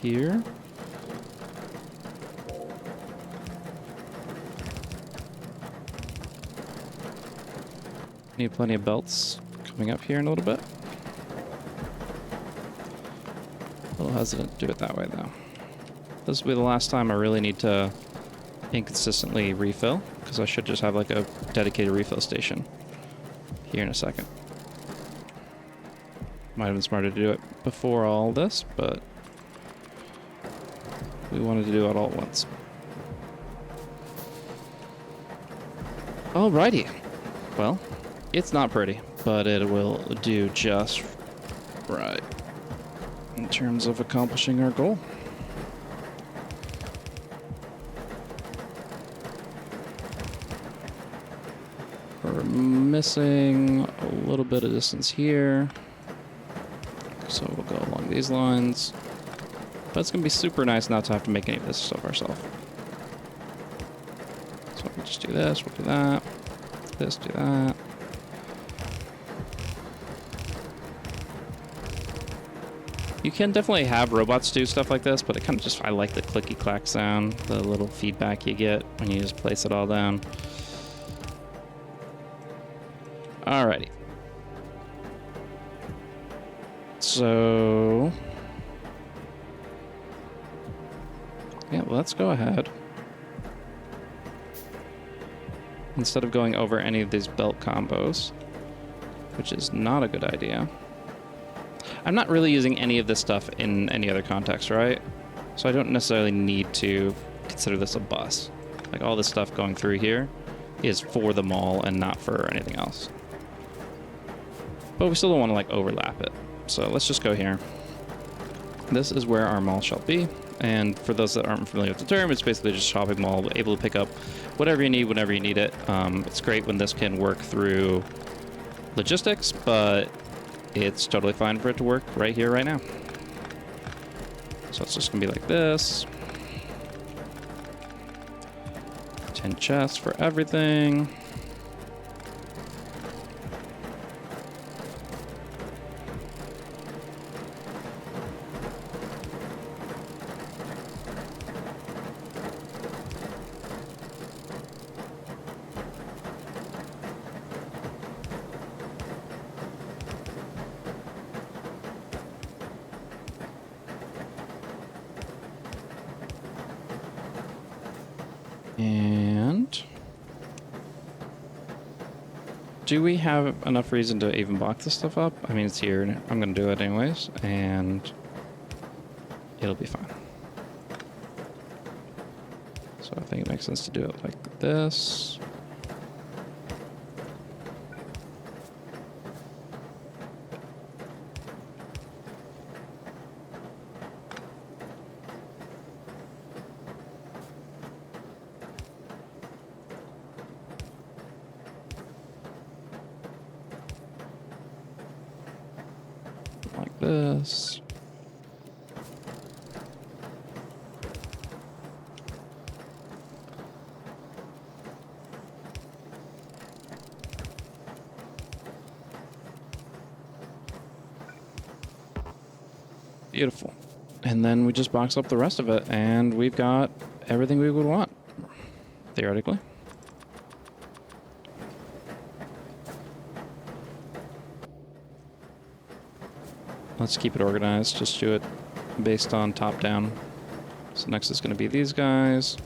here. Need plenty of belts coming up here in a little bit. A little hesitant to do it that way, though. This will be the last time I really need to inconsistently refill, because I should just have like a dedicated refill station here in a second. Might have been smarter to do it before all this, but we wanted to do it all at once. Alrighty. Well, it's not pretty, but it will do just right in terms of accomplishing our goal. We're missing a little bit of distance here, so we'll go along these lines. But it's going to be super nice not to have to make any of this stuff ourselves. So we'll just do this, we'll do that, this, do that. You can definitely have robots do stuff like this, but it kind of just, I like the clicky clack sound, the little feedback you get when you just place it all down. Alrighty. So, yeah, let's go ahead. Instead of going over any of these belt combos, which is not a good idea. I'm not really using any of this stuff in any other context, right? So I don't necessarily need to consider this a bus. Like all this stuff going through here is for the mall and not for anything else. But we still don't want to like overlap it. So let's just go here. This is where our mall shall be. And for those that aren't familiar with the term, it's basically just a shopping mall, able to pick up whatever you need whenever you need it. It's great when this can work through logistics, but it's totally fine for it to work right here, right now. So it's just gonna be like this. 10 chests for everything. And do we have enough reason to even block this stuff up? I mean, it's here, and I'm going to do it anyways, and it'll be fine. So I think it makes sense to do it like this. Like this. Beautiful. And then we just box up the rest of it, and we've got everything we would want, theoretically. Let's keep it organized. Just do it based on top down. So next is going to be these guys.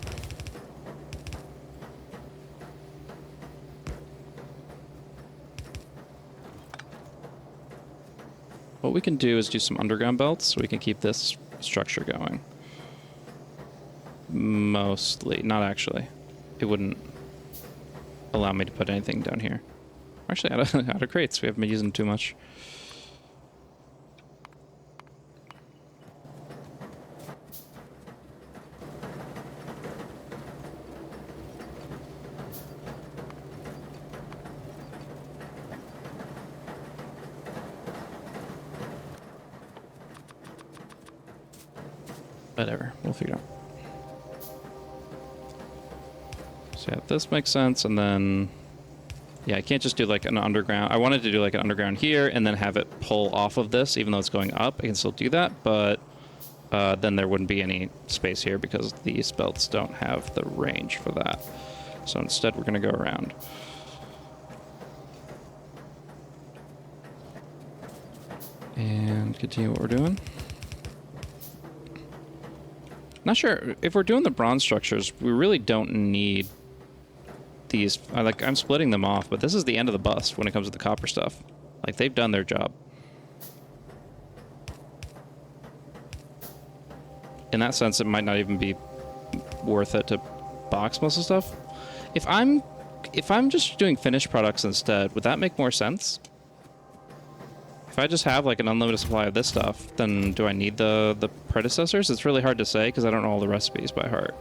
What we can do is do some underground belts so we can keep this structure going. Mostly. Not actually. It wouldn't allow me to put anything down here. Actually, out of crates. We haven't been using them too much. Whatever, we'll figure it out. So yeah, this makes sense, and then... Yeah, I can't just do like an underground. I wanted to do like an underground here, and then have it pull off of this, even though it's going up. I can still do that, but then there wouldn't be any space here because these belts don't have the range for that. So instead, we're going to go around. And continue what we're doing. Not sure if we're doing the bronze structures, we really don't need these. I'm splitting them off, but this is the end of the bus when it comes to the copper stuff. Like, they've done their job. In that sense, it might not even be worth it to box most of the stuff. If I'm just doing finished products instead, would that make more sense? If I just have like an unlimited supply of this stuff, then do I need the predecessors? It's really hard to say because I don't know all the recipes by heart.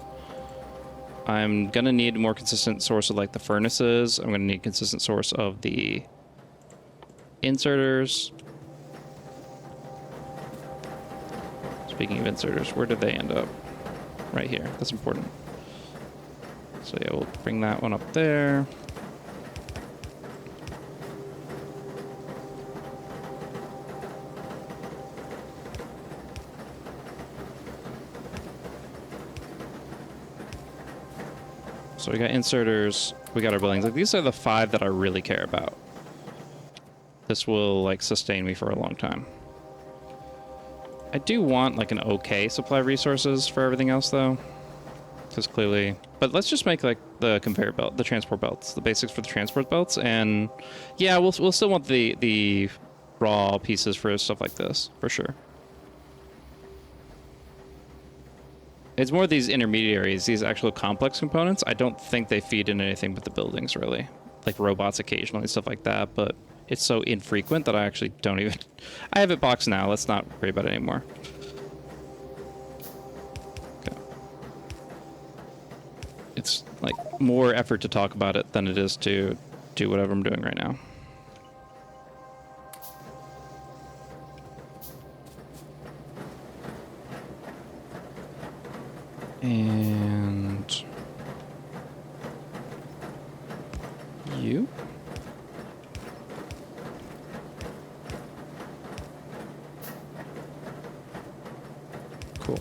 I'm gonna need a more consistent source of like the furnaces. I'm gonna need a consistent source of the inserters. Speaking of inserters, where did they end up? Right here. That's important. So yeah, we'll bring that one up there. So we got inserters, we got our buildings. Like, these are the 5 that I really care about. This will like sustain me for a long time. I do want like an okay supply of resources for everything else though. Because clearly, but let's just make like the conveyor belt, the transport belts, the basics for the transport belts, and yeah, we'll still want the raw pieces for stuff like this, for sure. It's more these intermediaries, these actual complex components. I don't think they feed in anything but the buildings, really. Like robots occasionally, stuff like that, but it's so infrequent that I actually don't even... I have it boxed now. Let's not worry about it anymore. like more effort to talk about it than it is to do whatever I'm doing right now. And you. Cool.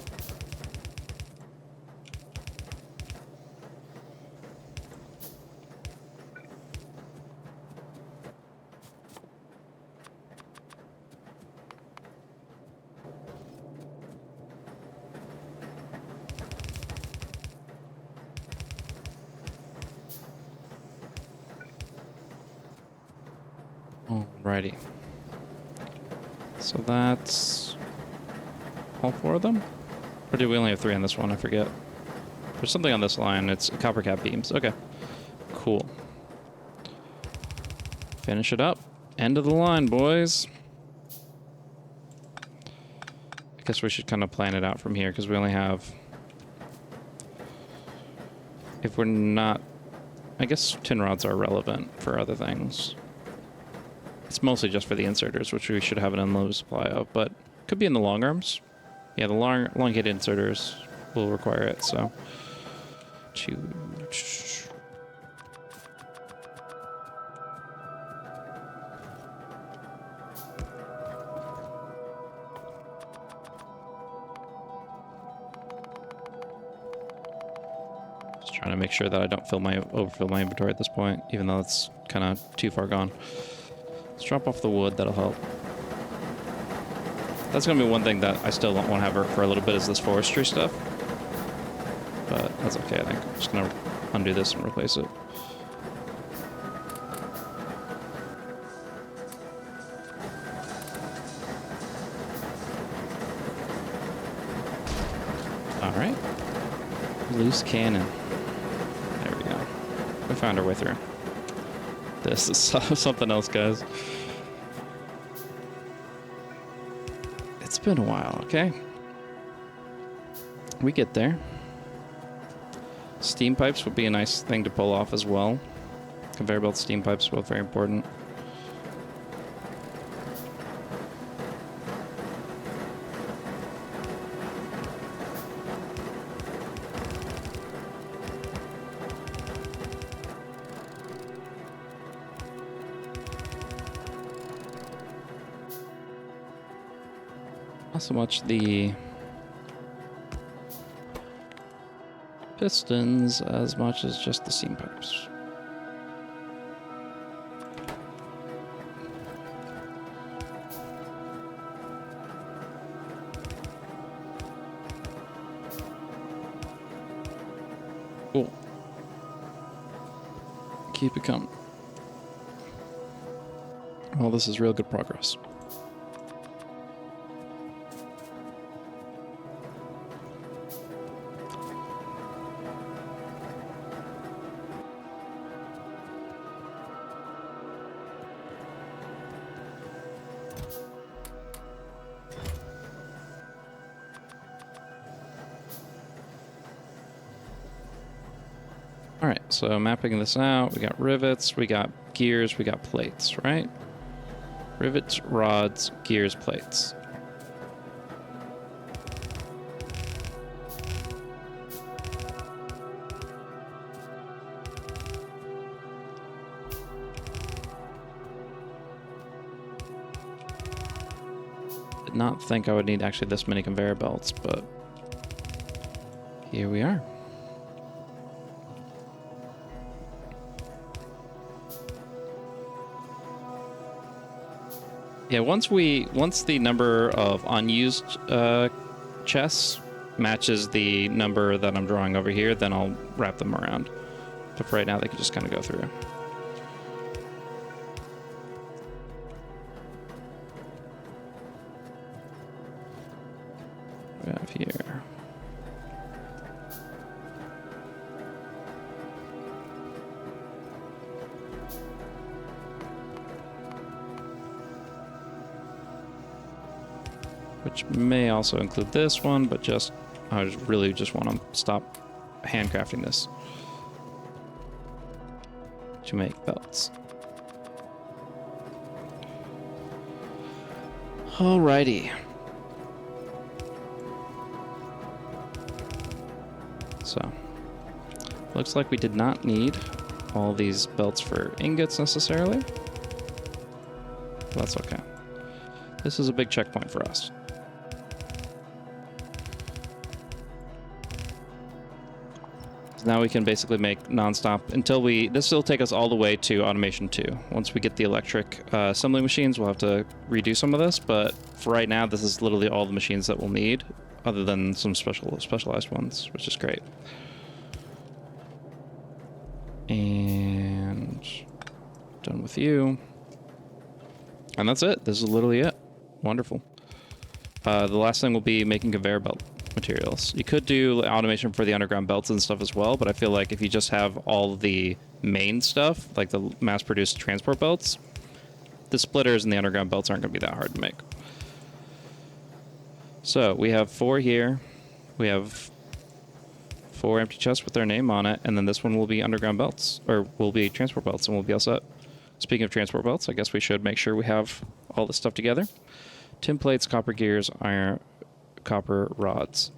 Alrighty. So that's all 4 of them? Or do we only have 3 on this one? I forget. There's something on this line. It's copper cap beams. Okay. Cool. Finish it up. End of the line, boys. I guess we should kind of plan it out from here because we only have... If we're not... I guess tin rods are relevant for other things. It's mostly just for the inserters, which we should have an unlimited supply of, but could be in the long arms. Yeah, the elongated inserters will require it, so... Just trying to make sure that I don't overfill my inventory at this point, even though it's kind of too far gone. Let's drop off the wood, that'll help. That's going to be one thing that I still want to have for a little bit is this forestry stuff. But that's okay, I think. I'm just going to undo this and replace it. Alright. Loose cannon. There we go. We found our way through. This is something else, guys. It's been a while, okay? We get there. Steam pipes would be a nice thing to pull off as well. Conveyor belt steam pipes, both very important. Not so much the pistons as much as just the steam pipes. Cool. Keep it coming. Well, this is real good progress. Alright, so mapping this out, we got rivets, we got gears, we got plates, right? Rivets, rods, gears, plates. Did not think I would need actually this many conveyor belts, but here we are. Yeah, once the number of unused chests matches the number that I'm drawing over here, then I'll wrap them around. But for right now, they can just kind of go through. We have here. Which may also include this one, but I really just want to stop handcrafting this. to make belts. Alrighty. So, looks like we did not need all these belts for ingots necessarily. That's okay. This is a big checkpoint for us. Now we can basically make nonstop until this will take us all the way to automation 2. Once we get the electric assembly machines, we'll have to redo some of this, but for right now, this is literally all the machines that we'll need, other than some specialized ones, which is great. And done with you. And that's it. This is literally it. Wonderful. The last thing will be making conveyor belt materials. You could do automation for the underground belts and stuff as well, but I feel like if you just have all the main stuff, like the mass-produced transport belts, the splitters and the underground belts aren't going to be that hard to make. So we have 4 here. We have 4 empty chests with their name on it, and then this one will be underground belts, or will be transport belts, and we'll be all set. Speaking of transport belts, I guess we should make sure we have all this stuff together. Tin plates, copper gears, iron, copper rods.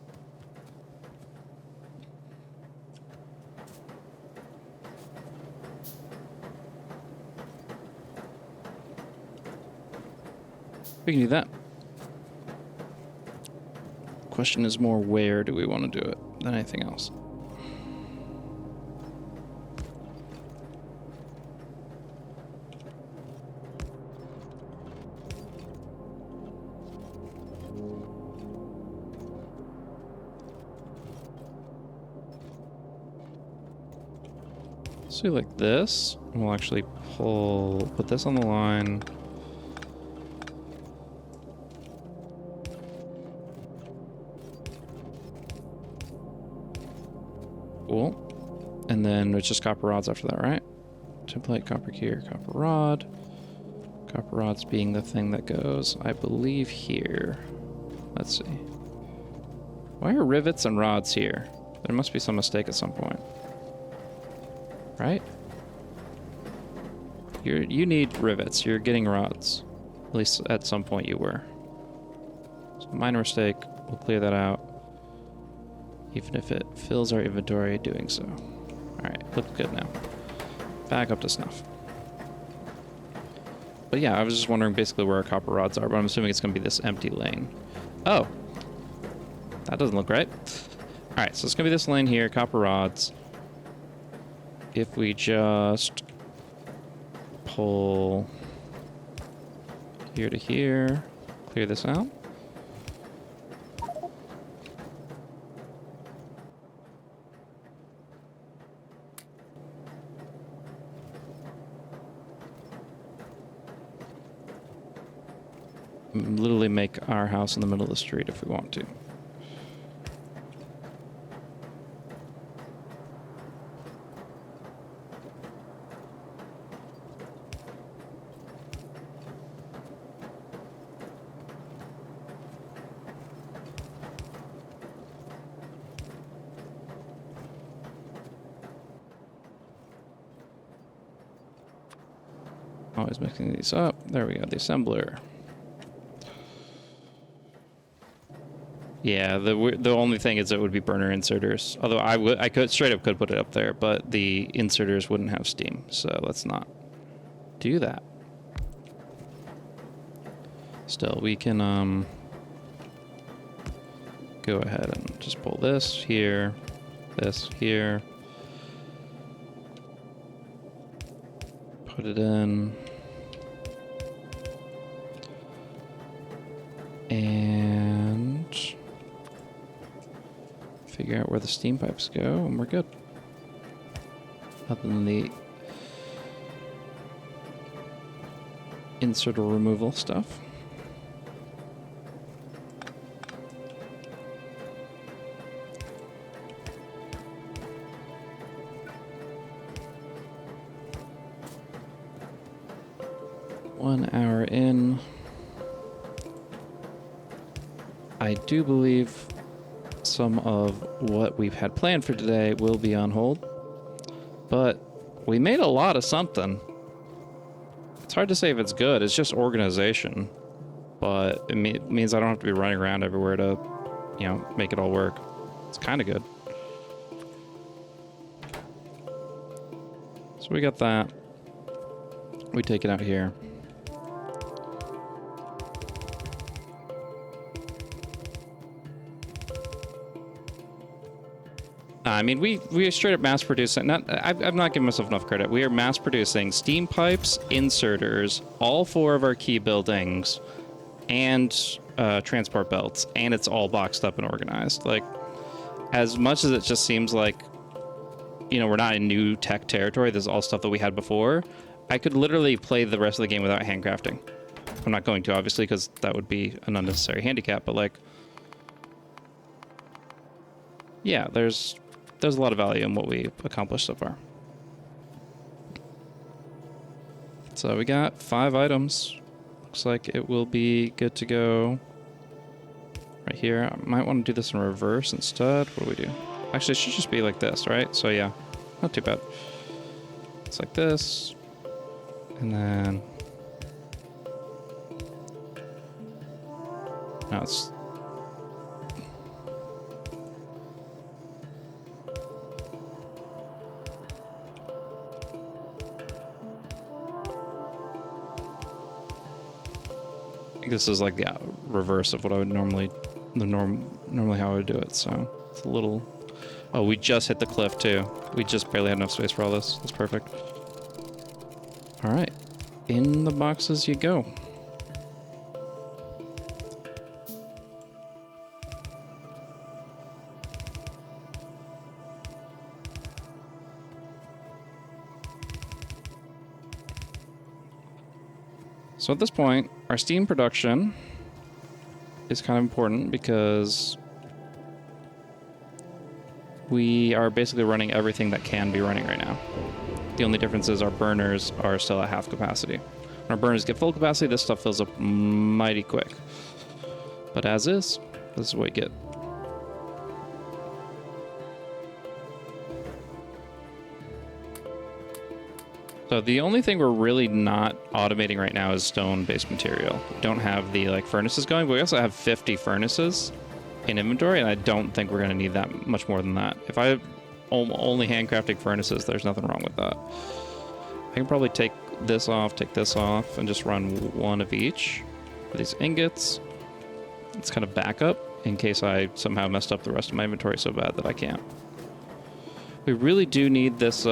We can do that. Question is more, where do we want to do it than anything else? Let's do like this. We'll actually put this on the line. Cool. And then it's just copper rods after that, right? Template, copper gear, copper rod. Copper rods being the thing that goes, I believe, here. Let's see. Why are rivets and rods here? There must be some mistake at some point. Right? You need rivets. You're getting rods. At least at some point you were. So minor mistake. We'll clear that out. Even if it fills our inventory doing so. Alright, looks good now. Back up to snuff. But yeah, I was just wondering basically where our copper rods are, but I'm assuming it's going to be this empty lane. Oh! That doesn't look right. Alright, so it's going to be this lane here, copper rods. If we just pull here to here, clear this out. Literally make our house in the middle of the street if we want to. Always mixing these up. There we go, the assembler. Yeah, the only thing is it would be burner inserters. Although I could straight up put it up there, but the inserters wouldn't have steam, so let's not do that. Still, we can go ahead and just pull this here, put it in, and figure out where the steam pipes go, and we're good. Other than the inserter removal stuff. One hour in. I do believe some of what we've had planned for today will be on hold, but we made a lot of something. It's hard to say if it's good. It's just organization. But it means I don't have to be running around everywhere to, you know, make it all work. It's kind of good. So we got that. We take it out here. I mean, we are straight up mass producing. I'm not giving myself enough credit. We are mass producing steam pipes, inserters, all 4 of our key buildings, and transport belts, and it's all boxed up and organized. Like, as much as it just seems like, you know, we're not in new tech territory, this is all stuff that we had before, I could literally play the rest of the game without handcrafting. I'm not going to, obviously, because that would be an unnecessary handicap, but, like, yeah, there's a lot of value in what we accomplished so far. So we got 5 items. Looks like it will be good to go right here. I might want to do this in reverse instead. What do we do? Actually, it should just be like this, right? So yeah, not too bad. It's like this. And then... now it's... this is like the reverse of what I would normally how I would do it, so it's a little... oh, we just hit the cliff too. We just barely had enough space for all this. That's perfect. All right, in the boxes you go. So at this point, our steam production is kind of important because we are basically running everything that can be running right now. The only difference is our burners are still at half capacity. When our burners get full capacity, this stuff fills up mighty quick. But as is, this is what you get. So the only thing we're really not automating right now is stone-based material. We don't have the like furnaces going, but we also have 50 furnaces in inventory, and I don't think we're going to need that much more than that. If I have only handcrafting furnaces, there's nothing wrong with that. I can probably take this off, and just run 1 of each of these ingots. It's kind of backup in case I somehow messed up the rest of my inventory so bad that I can't. We really do need this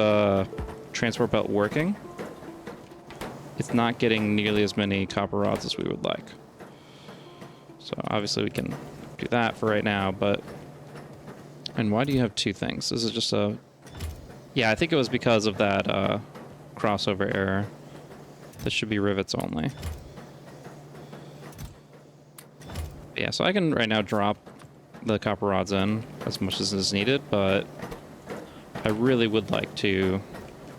transport belt working. It's not getting nearly as many copper rods as we would like. So obviously we can do that for right now, but... and why do you have 2 things? This is just a... yeah, I think it was because of that crossover error. This should be rivets only. Yeah, so I can right now drop the copper rods in as much as is needed, but I really would like to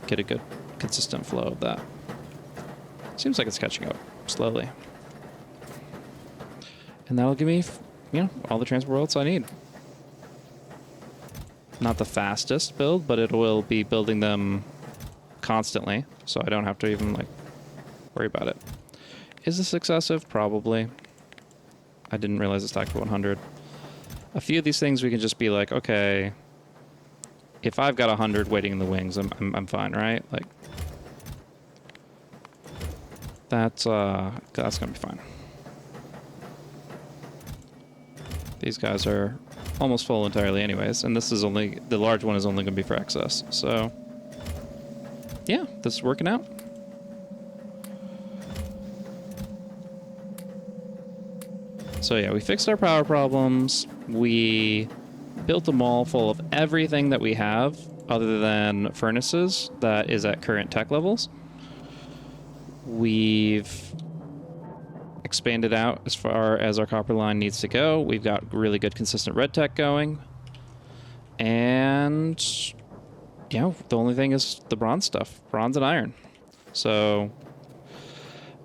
get a good, consistent flow of that. Seems like it's catching up slowly. And that'll give me, you know, all the transport belts I need. Not the fastest build, but it will be building them constantly, so I don't have to even, like, worry about it. Is this excessive? Probably. I didn't realize it stacked to 100. A few of these things we can just be like, okay, if I've got 100 waiting in the wings, I'm fine, right? Like, that's gonna be fine. These guys are almost full entirely anyways, and this is only, the large one is only gonna be for excess, so yeah, this is working out. So yeah, we fixed our power problems. We built a mall full of everything that we have other than furnaces that is at current tech levels. We've expanded out as far as our copper line needs to go. We've got really good consistent red tech going. And yeah, the only thing is the bronze stuff, bronze and iron. So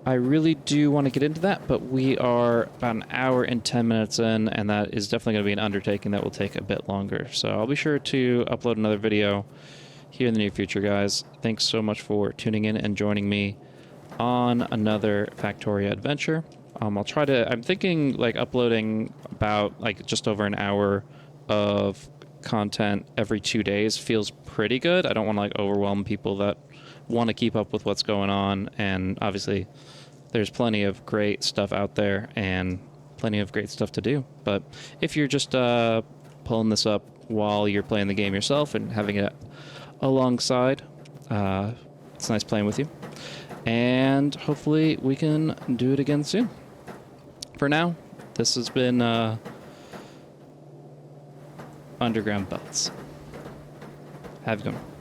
I really do want to get into that, but we are about an hour and 10 minutes in, and that is definitely going to be an undertaking that will take a bit longer. So I'll be sure to upload another video here in the near future, guys. Thanks so much for tuning in and joining me on another Factorio adventure. I'll try to, I'm thinking like uploading about like just over an hour of content every 2 days feels pretty good. I don't want to like overwhelm people that want to keep up with what's going on, and obviously there's plenty of great stuff out there and plenty of great stuff to do. But if you're just pulling this up while you're playing the game yourself and having it alongside, it's nice playing with you, and hopefully we can do it again soon. For now, this has been Underground Belts. Have a good one.